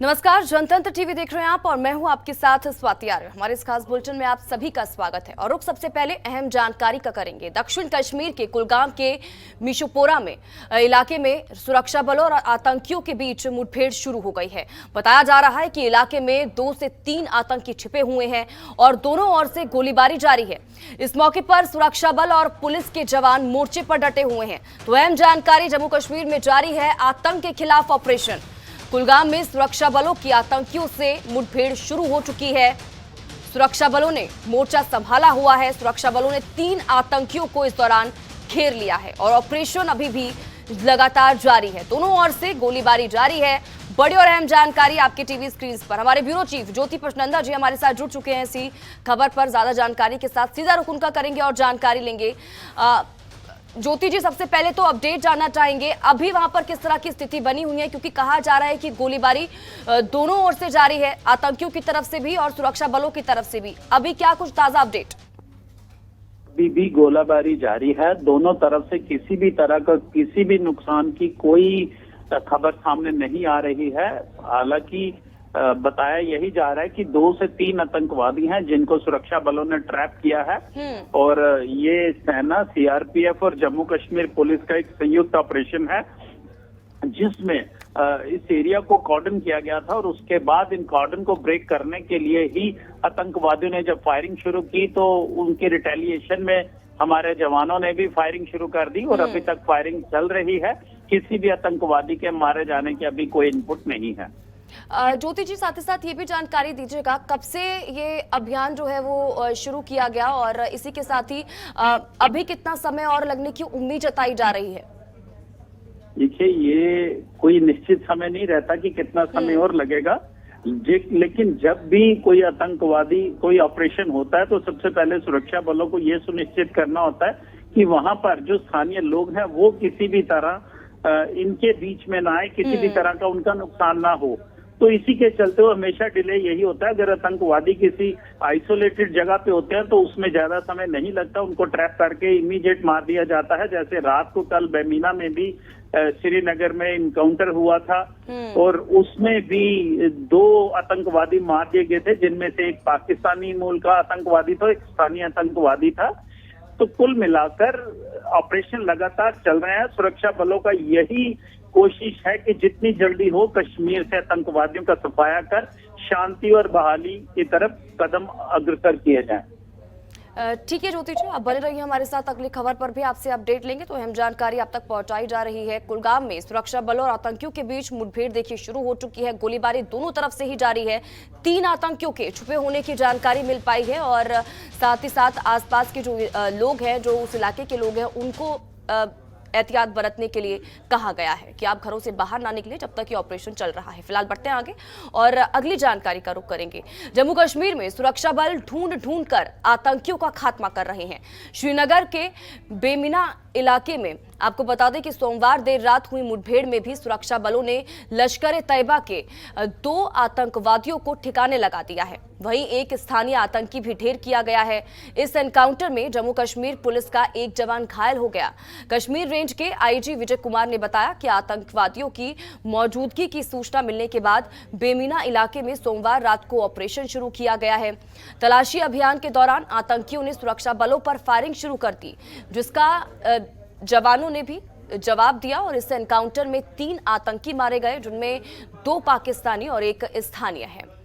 नमस्कार, जनतंत्र टीवी देख रहे हैं आप और मैं हूं आपके साथ स्वाति आर्य। हमारे इस खास बुलेटिन में आप सभी का स्वागत है और रुख सबसे पहले अहम जानकारी का करेंगे। दक्षिण कश्मीर के कुलगाम के मिशोपोरा में इलाके में सुरक्षा बलों और आतंकियों के बीच मुठभेड़ शुरू हो गई है। बताया जा रहा है कि इलाके में 2 से 3 आतंकी छिपे हुए हैं और दोनों ओर से गोलीबारी जारी है। इस मौके पर सुरक्षा बल और पुलिस के जवान मोर्चे पर डटे हुए हैं। तो अहम जानकारी, जम्मू कश्मीर में जारी है आतंक के खिलाफ ऑपरेशन। कुलगाम में सुरक्षा बलों की आतंकियों से मुठभेड़ शुरू हो चुकी है। सुरक्षा बलों ने मोर्चा संभाला हुआ है। सुरक्षा बलों ने 3 आतंकियों को इस दौरान घेर लिया है और ऑपरेशन अभी भी लगातार जारी है। दोनों ओर से गोलीबारी जारी है। बड़ी और अहम जानकारी आपके टीवी स्क्रीन पर। हमारे ब्यूरो चीफ ज्योति पचनंदा जी हमारे साथ जुड़ चुके हैं इसी खबर पर। ज्यादा जानकारी के साथ सीधा रुख उनका करेंगे और जानकारी लेंगे। ज्योति जी, सबसे पहले तो अपडेट जानना चाहेंगे, अभी वहां पर किस तरह की स्थिति बनी हुई है, क्योंकि कहा जा रहा है कि गोलीबारी दोनों ओर से जारी है, आतंकियों की तरफ से भी और सुरक्षा बलों की तरफ से भी। अभी क्या कुछ ताजा अपडेट? अभी भी गोलाबारी जारी है। दोनों तरफ से किसी भी तरह का किसी भी नुकसान की कोई खबर सामने नहीं आ रही है। हालांकि बताया यही जा रहा है कि 2 से 3 आतंकवादी हैं जिनको सुरक्षा बलों ने ट्रैप किया है और ये सेना, सीआरपीएफ और जम्मू कश्मीर पुलिस का एक संयुक्त ऑपरेशन है जिसमें इस एरिया को कॉर्डन किया गया था और उसके बाद इन कॉर्डन को ब्रेक करने के लिए ही आतंकवादियों ने जब फायरिंग शुरू की तो उनके रिटेलिएशन में हमारे जवानों ने भी फायरिंग शुरू कर दी और अभी तक फायरिंग चल रही है। किसी भी आतंकवादी के मारे जाने की अभी कोई इनपुट नहीं है। ज्योति जी, साथ ही साथ ये भी जानकारी दीजिएगा, कब से ये अभियान जो है वो शुरू किया गया और इसी के साथ ही अभी कितना समय और लगने की उम्मीद जताई जा रही है? देखिए, ये कोई निश्चित समय नहीं रहता कि कितना समय और लगेगा, लेकिन जब भी कोई आतंकवादी कोई ऑपरेशन होता है तो सबसे पहले सुरक्षा बलों को ये सुनिश्चित करना होता है कि वहां पर जो स्थानीय लोग हैं वो किसी भी तरह इनके बीच में ना आए, किसी भी तरह का उनका नुकसान ना हो। तो इसी के चलते वो हमेशा डिले यही होता है। अगर आतंकवादी किसी आइसोलेटेड जगह पे होते हैं तो उसमें ज्यादा समय नहीं लगता, उनको ट्रैप करके इमीडिएट मार दिया जाता है। जैसे रात को कल बेमीना में भी श्रीनगर में इनकाउंटर हुआ था और उसमें भी 2 आतंकवादी मार दिए गए थे, जिनमें से एक पाकिस्तानी मूल का आतंकवादी था, एक स्थानीय आतंकवादी था। तो कुल मिलाकर ऑपरेशन लगातार चल रहे हैं। सुरक्षा बलों का यही कोशिश है कि जितनी जल्दी हो कश्मीर से आतंकवादियों का सफाया कर शांति और बहाली की तरफ कदम अग्रसर किए जाएं। ठीक है ज्योति जी, आप बने रहिए हमारे साथ। अगली खबर पर भी आपसे अपडेट लेंगे। तो अहम जानकारी आप तक पहुंचाई जा रही है। कुलगाम में सुरक्षा बलों और आतंकियों के बीच मुठभेड़ देखिए शुरू हो चुकी है। गोलीबारी दोनों तरफ से ही जारी है। 3 आतंकियों के छुपे होने की जानकारी मिल पाई है और साथ ही साथ आसपास के जो लोग हैं, जो उस इलाके के लोग हैं, उनको एहतियात बरतने के लिए कहा गया है कि आप घरों से बाहर ना निकलें जब तक ये ऑपरेशन चल रहा है। फिलहाल बढ़ते हैं आगे और अगली जानकारी का रुख करेंगे। जम्मू कश्मीर में सुरक्षा बल ढूंढ कर आतंकियों का खात्मा कर रहे हैं। श्रीनगर के बेमिना इलाके में आपको बता दें कि सोमवार देर रात हुई मुठभेड़ में भी सुरक्षा बलों ने लश्कर तैयबा के 2 आतंकवादियों को ठिकाने लगा दिया है। वहीं एक स्थानीय आतंकी भी ढेर किया गया है। इस एनकाउंटर में जम्मू कश्मीर पुलिस का एक जवान घायल हो गया। कश्मीर रेंज के आईजी विजय कुमार ने बताया कि आतंकवादियों की मौजूदगी की सूचना मिलने के बाद बेमीना इलाके में सोमवार रात को ऑपरेशन शुरू किया गया है। तलाशी अभियान के दौरान आतंकियों ने सुरक्षा बलों पर फायरिंग शुरू कर दी, जिसका जवानों ने भी जवाब दिया और इस एनकाउंटर में 3 आतंकी मारे गए, जिनमें 2 पाकिस्तानी और 1 स्थानीय है।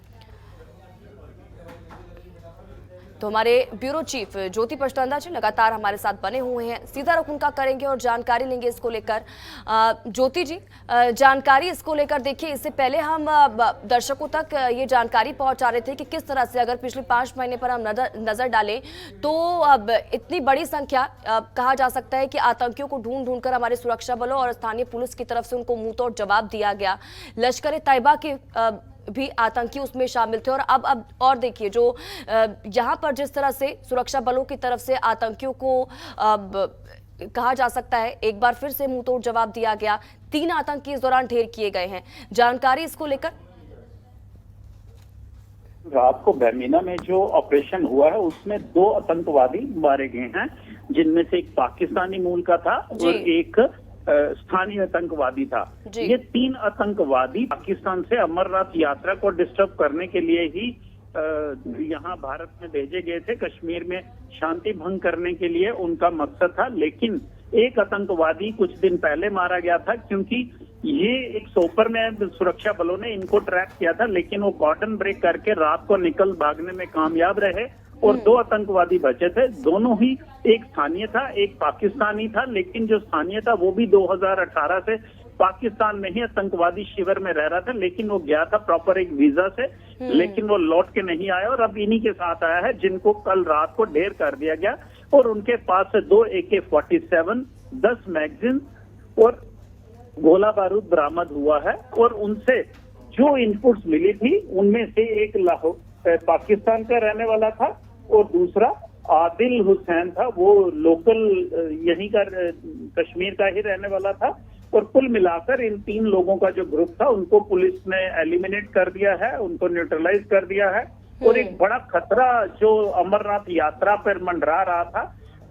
तो हमारे ब्यूरो चीफ ज्योति पचनंदा जी लगातार हमारे साथ बने हुए हैं। सीधा रुख उनका करेंगे और जानकारी लेंगे इसको लेकर। ज्योति जी, जानकारी इसको लेकर देखिए, इससे पहले हम दर्शकों तक ये जानकारी पहुंचा रहे थे कि किस तरह से अगर पिछले 5 महीने पर हम नजर डालें तो अब इतनी बड़ी संख्या कहा जा सकता है कि आतंकियों को ढूंढ कर हमारे सुरक्षा बलों और स्थानीय पुलिस की तरफ से उनको मुंह तोड़ जवाब दिया गया। लश्कर तैयबा के भी आतंकी उसमें शामिल थे और अब और देखिए, जो यहाँ पर जिस तरह से सुरक्षा बलों की तरफ से आतंकियों को कहा जा सकता है एक बार फिर से मुंह तोड़ जवाब दिया गया। 3 आतंकी इस दौरान ढेर किए गए हैं। जानकारी इसको लेकर? रात को बेमीना में जो ऑपरेशन हुआ है उसमें 2 आतंकवादी मारे गए हैं, जिनमें से एक पाकिस्तानी मूल का था और एक स्थानीय आतंकवादी था। जी। ये 3 आतंकवादी पाकिस्तान से अमरनाथ यात्रा को डिस्टर्ब करने के लिए ही यहाँ भारत में भेजे गए थे। कश्मीर में शांति भंग करने के लिए उनका मकसद था, लेकिन एक आतंकवादी कुछ दिन पहले मारा गया था, क्योंकि ये एक सोपर में सुरक्षा बलों ने इनको ट्रैक किया था, लेकिन वो कॉर्डन ब्रेक करके रात को निकल भागने में कामयाब रहे और 2 आतंकवादी बचे थे। दोनों ही, एक स्थानीय था, एक पाकिस्तानी था, लेकिन जो स्थानीय था वो भी 2018 से पाकिस्तान में ही आतंकवादी शिविर में रह रहा था, लेकिन वो गया था प्रॉपर एक वीजा से, लेकिन वो लौट के नहीं आया और अब इन्हीं के साथ आया है, जिनको कल रात को ढेर कर दिया गया और उनके पास से 2 AK-47, 10 मैगजीन और गोला बारूद बरामद हुआ है। और उनसे जो इनपुट्स मिली थी उनमें से एक लाहौर पाकिस्तान का रहने वाला था और दूसरा आदिल हुसैन था, वो लोकल यहीं का कश्मीर का ही रहने वाला था। और कुल मिलाकर इन 3 लोगों का जो ग्रुप था उनको पुलिस ने एलिमिनेट कर दिया है, उनको न्यूट्रलाइज कर दिया है। और एक बड़ा खतरा जो अमरनाथ यात्रा पर मंडरा रहा था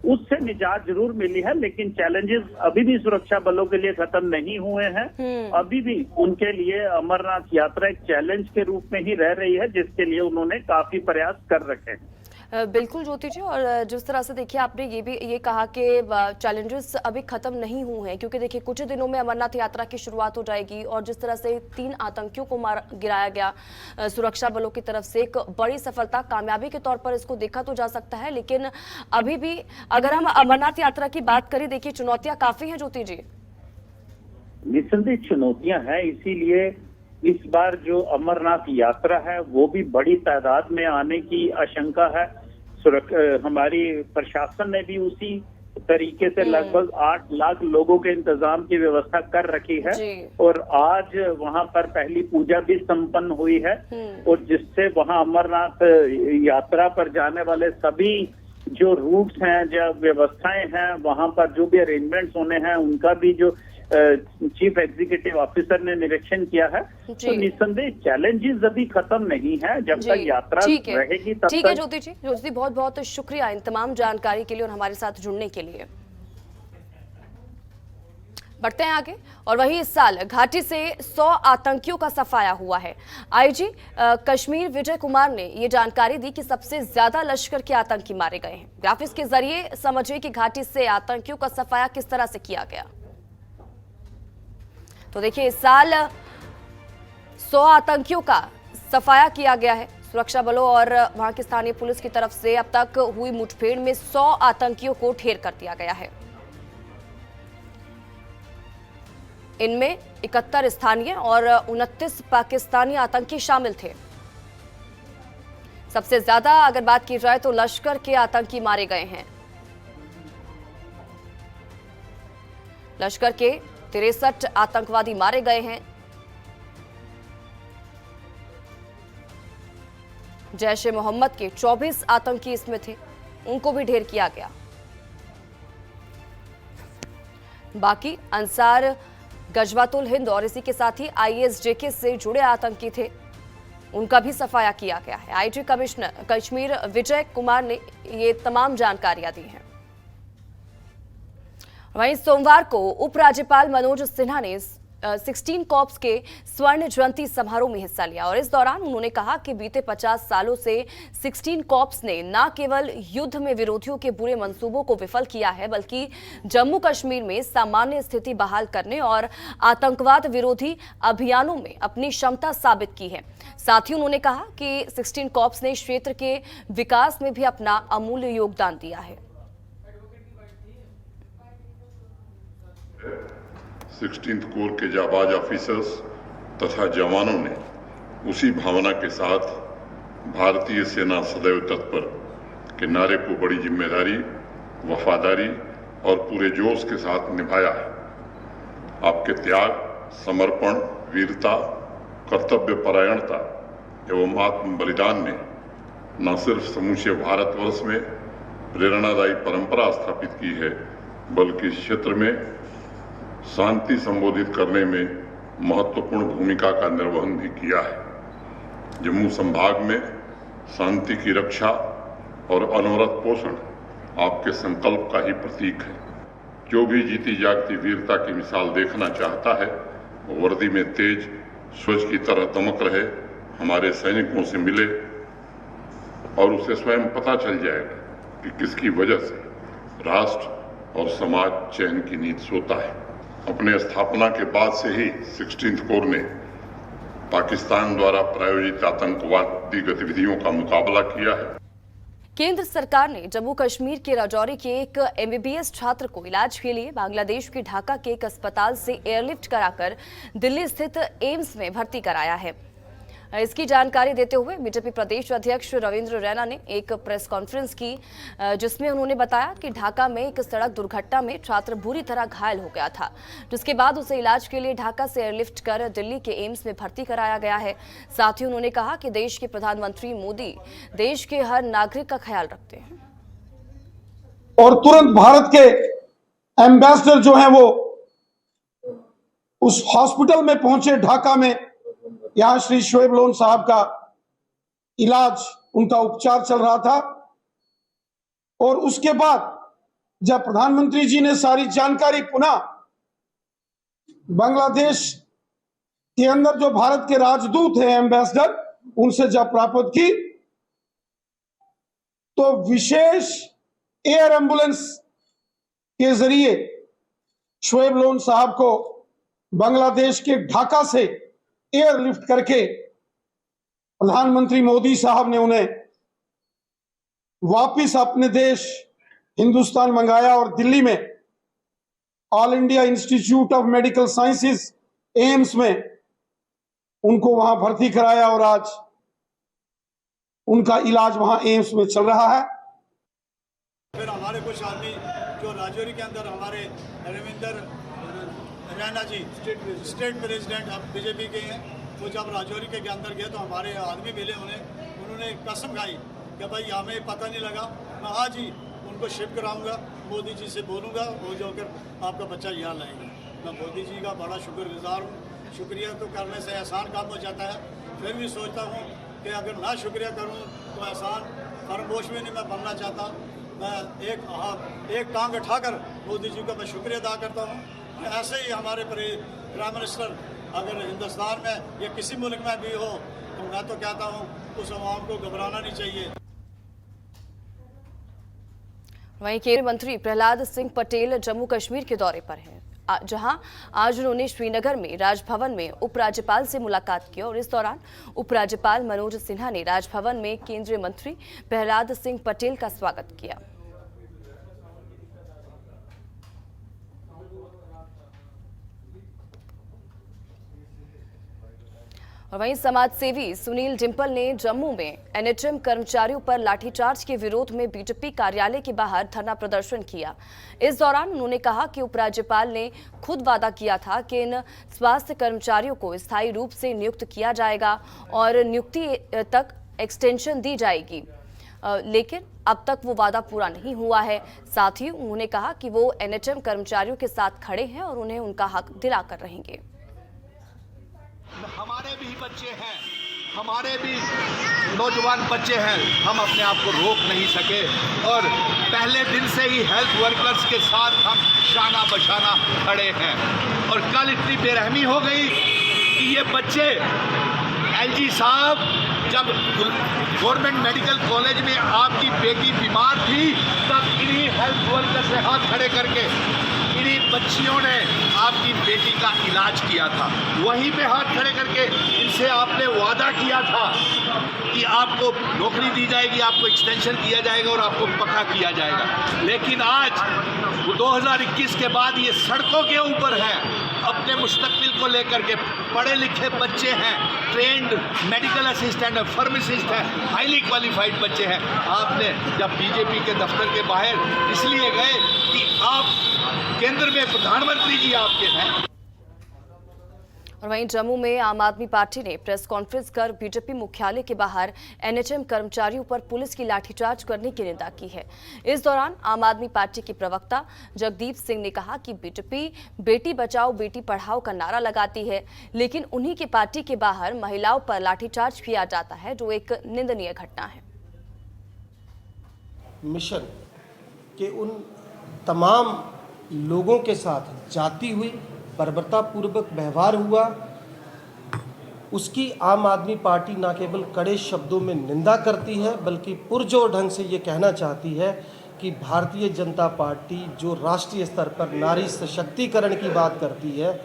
उससे निजात जरूर मिली है, लेकिन चैलेंजेस अभी भी सुरक्षा बलों के लिए खत्म नहीं हुए हैं। अभी भी उनके लिए अमरनाथ यात्रा एक चैलेंज के रूप में ही रह रही है, जिसके लिए उन्होंने काफी प्रयास कर रखे हैं। बिल्कुल ज्योति जी, और जिस तरह से देखिए आपने ये कहा कि चैलेंजेस अभी खत्म नहीं हुए हैं, क्योंकि देखिए कुछ दिनों में अमरनाथ यात्रा की शुरुआत हो जाएगी और जिस तरह से 3 आतंकियों को गिराया गया सुरक्षा बलों की तरफ से, एक बड़ी सफलता, कामयाबी के तौर पर इसको देखा तो जा सकता है। लेकिन अभी भी अगर हम अमरनाथ यात्रा की बात करें, देखिए चुनौतियां काफी हैं ज्योति जी। निसंदेह चुनौतियां हैं, इसीलिए इस बार जो अमरनाथ यात्रा है वो भी बड़ी तादाद में आने की आशंका है। हमारी प्रशासन ने भी उसी तरीके से लगभग 8 लाख लोगों के इंतजाम की व्यवस्था कर रखी है और आज वहां पर पहली पूजा भी संपन्न हुई है और जिससे वहां अमरनाथ यात्रा पर जाने वाले सभी जो रूट्स हैं, जो व्यवस्थाएं हैं, वहां पर जो भी अरेंजमेंट्स होने हैं, उनका भी जो चीफ एग्जीक्यूटिव ऑफिसर ने निरीक्षण किया है। तो निस्संदेह चैलेंजेस अभी खत्म नहीं है, जब तक यात्रा रहेगी तब तक। ठीक है ज्योति जी, बहुत बहुत शुक्रिया इन तमाम जानकारी के लिए और हमारे साथ जुड़ने के लिए। बढ़ते हैं आगे, और वहीं इस साल घाटी से 100 आतंकियों का सफाया हुआ है। आईजी कश्मीर विजय कुमार ने ये जानकारी दी कि सबसे ज्यादा लश्कर के आतंकी मारे गए हैं। ग्राफिक्स के जरिए समझिए कि घाटी से आतंकियों का सफाया किस तरह से किया गया। तो देखिए इस साल 100 आतंकियों का सफाया किया गया है सुरक्षा बलों और वहां की स्थानीय पुलिस की तरफ से। अब तक हुई मुठभेड़ में 100 आतंकियों को ढेर कर दिया गया है। इनमें 71 स्थानीय और 29 पाकिस्तानी आतंकी शामिल थे। सबसे ज्यादा अगर बात की जाए तो लश्कर के आतंकी मारे गए हैं। लश्कर के 63 आतंकवादी मारे गए हैं। जैश ए मोहम्मद के 24 आतंकी इसमें थे, उनको भी ढेर किया गया। बाकी अंसार गजवातुल हिंद और इसी के साथ ही ISJK से जुड़े आतंकी थे, उनका भी सफाया किया गया है। आईजी कमिश्नर कश्मीर विजय कुमार ने ये तमाम जानकारियां दी हैं। वहीं सोमवार को उपराज्यपाल मनोज सिन्हा ने 16 कॉर्प्स के स्वर्ण जयंती समारोह में हिस्सा लिया और इस दौरान उन्होंने कहा कि बीते 50 सालों से 16 कॉर्प्स ने न केवल युद्ध में विरोधियों के बुरे मंसूबों को विफल किया है, बल्कि जम्मू कश्मीर में सामान्य स्थिति बहाल करने और आतंकवाद विरोधी अभियानों में अपनी क्षमता साबित की है। साथ ही उन्होंने कहा कि 16 कॉर्प्स ने क्षेत्र के विकास में भी अपना अमूल्य योगदान दिया है। 16th कोर के जाबाज ऑफिसर्स तथा जवानों ने उसी भावना के साथ भारतीय सेना सदैव तत्पर के नारे को बड़ी जिम्मेदारी, वफादारी और पूरे जोश के साथ निभाया है। आपके त्याग, समर्पण, वीरता, कर्तव्य परायणता एवं आत्म बलिदान ने न सिर्फ समूचे भारतवर्ष में प्रेरणादायी परंपरा स्थापित की है, बल्कि इस क्षेत्र में शांति संबोधित करने में महत्वपूर्ण भूमिका का निर्वहन भी किया है। जम्मू संभाग में शांति की रक्षा और अनवरत पोषण आपके संकल्प का ही प्रतीक है। जो भी जीती जागती वीरता की मिसाल देखना चाहता है वो वर्दी में तेज सूरज की तरह दमक रहे, हमारे सैनिकों से मिले और उसे स्वयं पता चल जाएगा कि किसकी वजह से राष्ट्र और समाज चैन की नींद सोता है। अपने स्थापना के बाद से ही 16th कोर ने पाकिस्तान द्वारा प्रायोजित आतंकवादी गतिविधियों का मुकाबला किया है। केंद्र सरकार ने जम्मू कश्मीर के राजौरी के एक MBBS छात्र को इलाज के लिए बांग्लादेश के ढाका के एक अस्पताल से एयरलिफ्ट कराकर दिल्ली स्थित एम्स में भर्ती कराया है। इसकी जानकारी देते हुए बीजेपी प्रदेश अध्यक्ष रविंद्र रैना ने एक प्रेस कॉन्फ्रेंस की, जिसमें उन्होंने बताया कि ढाका में एक सड़क दुर्घटना में छात्र बुरी तरह घायल हो गया था, जिसके बाद उसे इलाज के लिए ढाका से एयरलिफ्ट कर दिल्ली के एम्स में भर्ती कराया गया है। साथ ही उन्होंने कहा कि देश के प्रधानमंत्री मोदी देश के हर नागरिक का ख्याल रखते हैं और तुरंत भारत के एम्बेसडर जो हैं वो उस हॉस्पिटल में पहुंचे ढाका में। यहां श्री शोएब लोन साहब का इलाज, उनका उपचार चल रहा था और उसके बाद जब प्रधानमंत्री जी ने सारी जानकारी पुनः बांग्लादेश के अंदर जो भारत के राजदूत हैं, एम्बेसडर, उनसे जब प्राप्त की तो विशेष एयर एम्बुलेंस के जरिए शोएब लोन साहब को बांग्लादेश के ढाका से एयरलिफ्ट करके प्रधानमंत्री मोदी साहब ने उन्हें वापिस अपने देश हिंदुस्तान मंगाया और दिल्ली में all India institute of medical sciences AIIMS में उनको वहां भर्ती कराया और आज उनका इलाज वहां एम्स में चल रहा है। फिर हमारे कुछ आदमी जो राजौरी के अंदर हमारे रविंदर रैना जी स्टेट प्रेसिडेंट अब बीजेपी के हैं, वो जब राजौरी के अंदर गए तो हमारे आदमी मिले, उन्होंने कसम खाई कि भाई हमें पता नहीं लगा, मैं आज ही उनको शिफ्ट कराऊंगा, मोदी जी से बोलूँगा, वो जो कर आपका बच्चा यहाँ लाएंगे। मैं मोदी जी का बड़ा शुक्रगुजार हूँ। शुक्रिया तो करने से एहसान काम हो जाता है, फिर भी सोचता हूँ कि अगर ना शुक्रिया करूँ तो एहसान फरमोश भी नहीं मैं बनना चाहता। मैं एक टांग उठाकर मोदी जी का मैं शुक्रिया अदा करता हूँ। ऐसे ही हमारे प्राइम मिनिस्टर अगर हिंदुस्तान में या किसी मुल्क में भी हो तो मैं तो कहता हूँ उस आवाम को घबराना नहीं चाहिए। वहीं केंद्रीय मंत्री प्रहलाद सिंह पटेल जम्मू कश्मीर के दौरे पर हैं, जहां आज उन्होंने श्रीनगर में राजभवन में उपराज्यपाल से मुलाकात की और इस दौरान उपराज्यपाल मनोज सिन्हा ने राजभवन में केंद्रीय मंत्री प्रहलाद सिंह पटेल का स्वागत किया। और वहीं समाज सेवी सुनील डिंपल ने जम्मू में NHM कर्मचारियों पर लाठीचार्ज के विरोध में बीजेपी कार्यालय के बाहर धरना प्रदर्शन किया। इस दौरान उन्होंने कहा कि उपराज्यपाल ने खुद वादा किया था कि इन स्वास्थ्य कर्मचारियों को स्थायी रूप से नियुक्त किया जाएगा और नियुक्ति तक एक्सटेंशन दी जाएगी, लेकिन अब तक वो वादा पूरा नहीं हुआ है। साथ ही उन्होंने कहा कि वो NHM कर्मचारियों के साथ खड़े हैं और उन्हें उनका हक दिलाकर रहेंगे। हमारे भी बच्चे हैं, हमारे भी नौजवान बच्चे हैं, हम अपने आप को रोक नहीं सके और पहले दिन से ही हेल्थ वर्कर्स के साथ हम शाना बशाना खड़े हैं। और कल इतनी बेरहमी हो गई कि ये बच्चे LG साहब जब गवर्नमेंट मेडिकल कॉलेज में आपकी बेटी बीमार थी तब इन्हीं हेल्थ वर्कर से हाथ खड़े करके इन्हीं बच्चियों ने आपकी बेटी का इलाज किया था। वहीं पे हाथ खड़े करके इनसे आपने वादा किया था कि आपको नौकरी दी जाएगी, आपको एक्सटेंशन किया जाएगा और आपको पक्का किया जाएगा। लेकिन आज 2021 के बाद ये सड़कों के ऊपर है, अपने मुस्तकबिल को लेकर के पढ़े लिखे बच्चे हैं, ट्रेंड मेडिकल असिस्टेंट है, फार्मासिस्ट है, हाईली क्वालिफाइड बच्चे हैं। आपने जब बीजेपी के दफ्तर के बाहर इसलिए गए कि आप केंद्र में प्रधानमंत्री जी आपके हैं। और वहीं जम्मू में आम आदमी पार्टी ने प्रेस कॉन्फ्रेंस कर बीजेपी मुख्यालय के बाहर NHM कर्मचारियों पर पुलिस की लाठीचार्ज करने की निंदा की है। इस दौरान आम आदमी पार्टी के प्रवक्ता जगदीप सिंह ने कहा कि बीजेपी बेटी बचाओ बेटी पढ़ाओ का नारा लगाती है, लेकिन उन्हीं की पार्टी के बाहर महिलाओं पर लाठीचार्ज किया जाता है, जो एक निंदनीय घटना है। मिशन के उन तमाम लोगों के साथ जाती हुई बर्बरतापूर्वक व्यवहार हुआ, उसकी आम आदमी पार्टी न केवल कड़े शब्दों में निंदा करती है बल्कि पुरजोर ढंग से ये कहना चाहती है कि भारतीय जनता पार्टी जो राष्ट्रीय स्तर पर नारी सशक्तिकरण की बात करती है,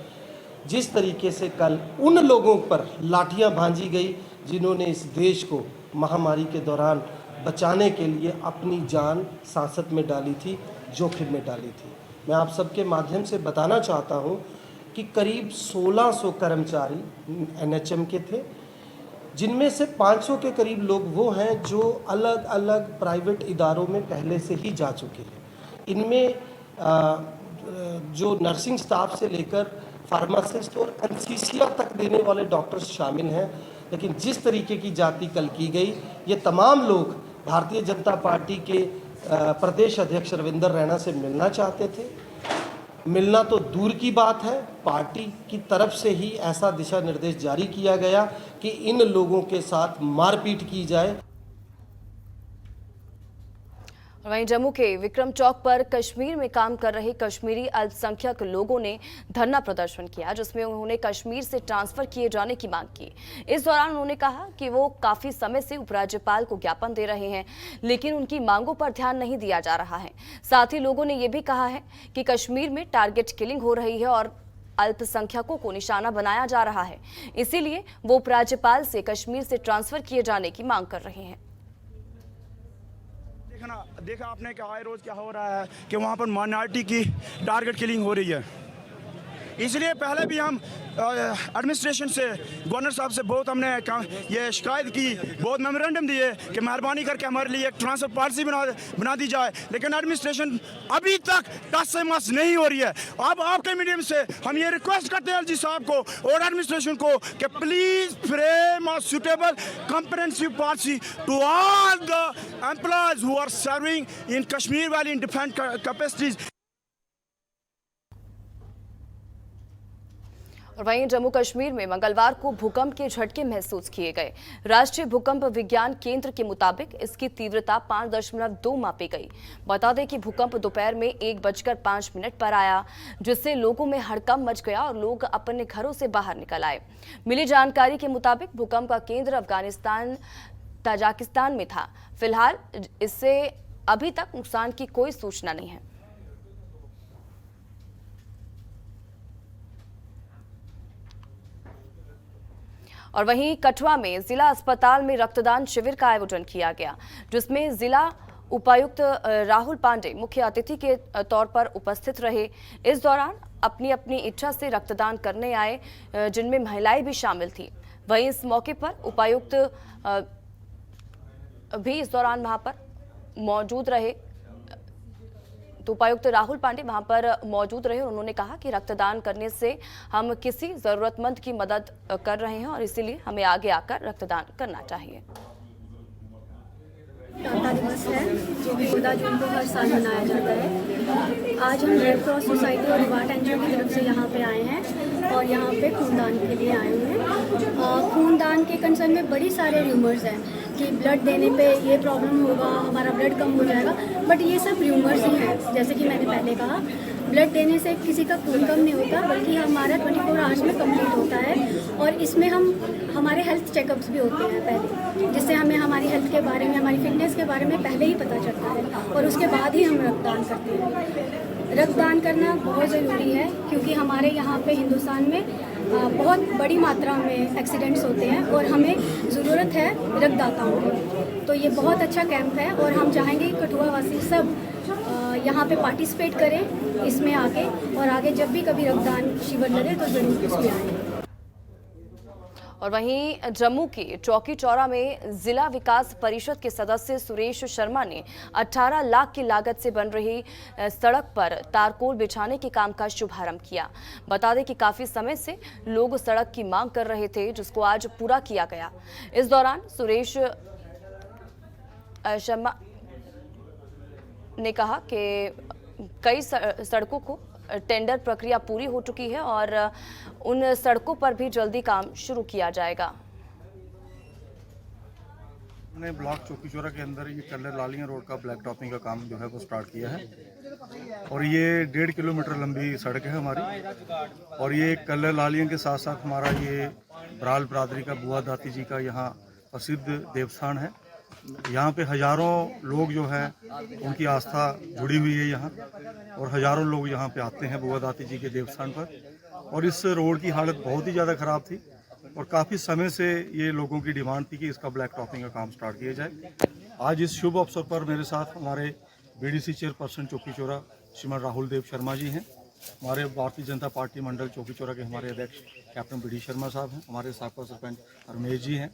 जिस तरीके से कल उन लोगों पर लाठियां भांजी गई जिन्होंने इस देश को महामारी के दौरान बचाने के लिए अपनी जान सांसत में डाली थी, जोखिम में डाली थी। मैं आप सबके माध्यम से बताना चाहता हूं कि करीब 1600 कर्मचारी एनएचएम के थे, जिनमें से 500 के करीब लोग वो हैं जो अलग अलग प्राइवेट इदारों में पहले से ही जा चुके हैं। इनमें जो नर्सिंग स्टाफ से लेकर फार्मासिस्ट और एनेस्थीसिया तक देने वाले डॉक्टर्स शामिल हैं। लेकिन जिस तरीके की जाति कल की गई, ये तमाम लोग भारतीय जनता पार्टी के प्रदेश अध्यक्ष रविंदर रैना से मिलना चाहते थे। मिलना तो दूर की बात है, पार्टी की तरफ से ही ऐसा दिशा निर्देश जारी किया गया कि इन लोगों के साथ मारपीट की जाए। वहीं जम्मू के विक्रम चौक पर कश्मीर में काम कर रहे कश्मीरी अल्पसंख्यक लोगों ने धरना प्रदर्शन किया, जिसमें उन्होंने कश्मीर से ट्रांसफर किए जाने की मांग की। इस दौरान उन्होंने कहा कि वो काफी समय से उपराज्यपाल को ज्ञापन दे रहे हैं, लेकिन उनकी मांगों पर ध्यान नहीं दिया जा रहा है। साथ ही लोगों ने ये भी कहा है कि कश्मीर में टारगेट किलिंग हो रही है और अल्पसंख्यकों को निशाना बनाया जा रहा है, इसीलिए वो उपराज्यपाल से कश्मीर से ट्रांसफर किए जाने की मांग कर रहे हैं। देखा आपने कि आए रोज क्या हो रहा है कि वहाँ पर माइनॉरिटी की टारगेट किलिंग हो रही है। इसलिए पहले भी हम एडमिनिस्ट्रेशन से, गवर्नर साहब से बहुत हमने ये शिकायत की, बहुत मेमोरेंडम दिए कि मेहरबानी करके हमारे लिए एक ट्रांसफर पॉलिसी बना दी जाए, लेकिन एडमिनिस्ट्रेशन अभी तक टस से मस नहीं हो रही है। अब आपके मीडियम से हम ये रिक्वेस्ट करते हैं एलजी साहब को और एडमिनिस्ट्रेशन को कि please frame a suitable comprehensive policy to all the employees who are serving in Kashmir valley in different capacities. और वहीं जम्मू कश्मीर में मंगलवार को भूकंप के झटके महसूस किए गए। राष्ट्रीय भूकंप विज्ञान केंद्र के मुताबिक इसकी तीव्रता 5.2 मापी गई। बता दें कि भूकंप दोपहर में 1:05 पर आया, जिससे लोगों में हड़कंप मच गया और लोग अपने घरों से बाहर निकल आए। मिली जानकारी के मुताबिक भूकंप का केंद्र अफगानिस्तान ताजिकिस्तान में था। फिलहाल इससे अभी तक नुकसान की कोई सूचना नहीं है। और वहीं कठुआ में जिला अस्पताल में रक्तदान शिविर का आयोजन किया गया, जिसमें जिला उपायुक्त राहुल पांडे मुख्य अतिथि के तौर पर उपस्थित रहे। इस दौरान अपनी अपनी इच्छा से रक्तदान करने आए, जिनमें महिलाएं भी शामिल थी। वहीं इस मौके पर उपायुक्त भी इस दौरान वहां पर मौजूद रहे। तो उपायुक्त राहुल पांडे वहां पर मौजूद रहे और उन्होंने कहा कि रक्तदान करने से हम किसी जरूरतमंद की मदद कर रहे हैं और इसीलिए हमें आगे आकर रक्तदान करना चाहिए। टाटा दिवस है जो कि 14 जून को हर साल मनाया जाता है। आज हम रेड क्रॉस सोसाइटी और रिवार्ट एनजीओ की तरफ से यहाँ पे आए हैं और यहाँ पे खूनदान के लिए आए हुए हैं। खूनदान के कंसर्न में बड़ी सारे र्यूमर्स हैं कि ब्लड देने पे ये प्रॉब्लम होगा, हमारा ब्लड कम हो जाएगा, बट ये सब र्यूमर्स ही हैं। जैसे कि मैंने पहले कहा, ब्लड देने से किसी का खून कम नहीं होता, बल्कि हमारा 24 आवर्स में कंप्लीट होता है। और इसमें हमारे हेल्थ चेकअप्स भी होते हैं पहले, जिससे हमें हमारी हेल्थ के बारे में, हमारी फिटनेस के बारे में पहले ही पता चलता है और उसके बाद ही हम रक्तदान करते हैं। रक्तदान करना बहुत ज़रूरी है क्योंकि हमारे यहाँ पे हिंदुस्तान में बहुत बड़ी मात्रा में एक्सीडेंट्स होते हैं और हमें ज़रूरत है रक्तदाताओं की। तो ये बहुत अच्छा कैंप है और हम चाहेंगे कि कठुआ वासी सब यहाँ पे पार्टिसिपेट करें इसमें आके, और आगे जब भी कभी रक्तदान शिविर लगे तो ज़रूर इसमें आएँ। और वहीं जम्मू के चौकी चौरा में जिला विकास परिषद के सदस्य सुरेश शर्मा ने 18 लाख की लागत से बन रही सड़क पर तारकोल बिछाने के काम का शुभारंभ किया। बता दें कि काफी समय से लोग सड़क की मांग कर रहे थे, जिसको आज पूरा किया गया। इस दौरान सुरेश शर्मा ने कहा कि कई सड़कों को टेंडर प्रक्रिया पूरी हो चुकी है और उन सड़कों पर भी जल्दी काम शुरू किया जाएगा। हमने ब्लॉक चौकीचौरा के अंदर ये कल्लर लालियां रोड का ब्लैक टॉपिंग का काम जो है वो स्टार्ट किया है और ये 1.5 किलोमीटर लंबी सड़क है हमारी और ये कल्लर लालियां के साथ साथ हमारा ये बराल बरादरी का बुआ दाती जी का यहाँ प्रसिद्ध देवस्थान है। यहाँ पे हजारों लोग जो है उनकी आस्था जुड़ी हुई है यहाँ और हजारों लोग यहाँ पे आते हैं बुआ दाती जी के देवस्थान पर और इस रोड की हालत बहुत ही ज़्यादा ख़राब थी और काफ़ी समय से ये लोगों की डिमांड थी कि इसका ब्लैक टॉपिंग का काम स्टार्ट किया जाए। आज इस शुभ अवसर पर मेरे साथ हमारे बीडीसी चेयरपर्सन चौकीचौरा श्रीमान राहुल देव शर्मा जी हैं, हमारे भारतीय जनता पार्टी मंडल चौकीचौरा के हमारे अध्यक्ष कैप्टन बी डी शर्मा साहब हैं, हमारे साबका सरपंच रमेश जी हैं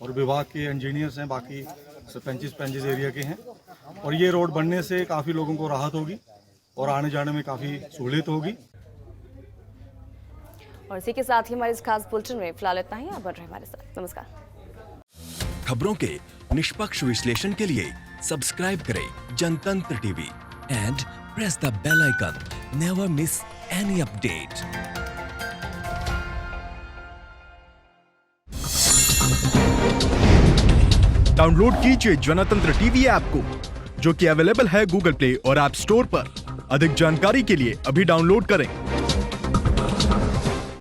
और विभाग के इंजीनियर्स हैं, बाकी सरपंचेस एरिया के हैं और ये रोड बनने से काफ़ी लोगों को राहत होगी और आने जाने में काफ़ी सहूलियत होगी। और इसी के साथ ही हमारे इस खास बुलेटिन में फिलहाल इतना ही। आप बन रहे हमारे साथ। नमस्कार। खबरों के निष्पक्ष विश्लेषण के लिए सब्सक्राइब करें Jantantra TV and press the bell icon. Never miss any update. Download कीजिए जनतंत्र टीवी ऐप को जो कि अवेलेबल है गूगल प्ले और ऐप स्टोर पर। अधिक जानकारी के लिए अभी डाउनलोड करें।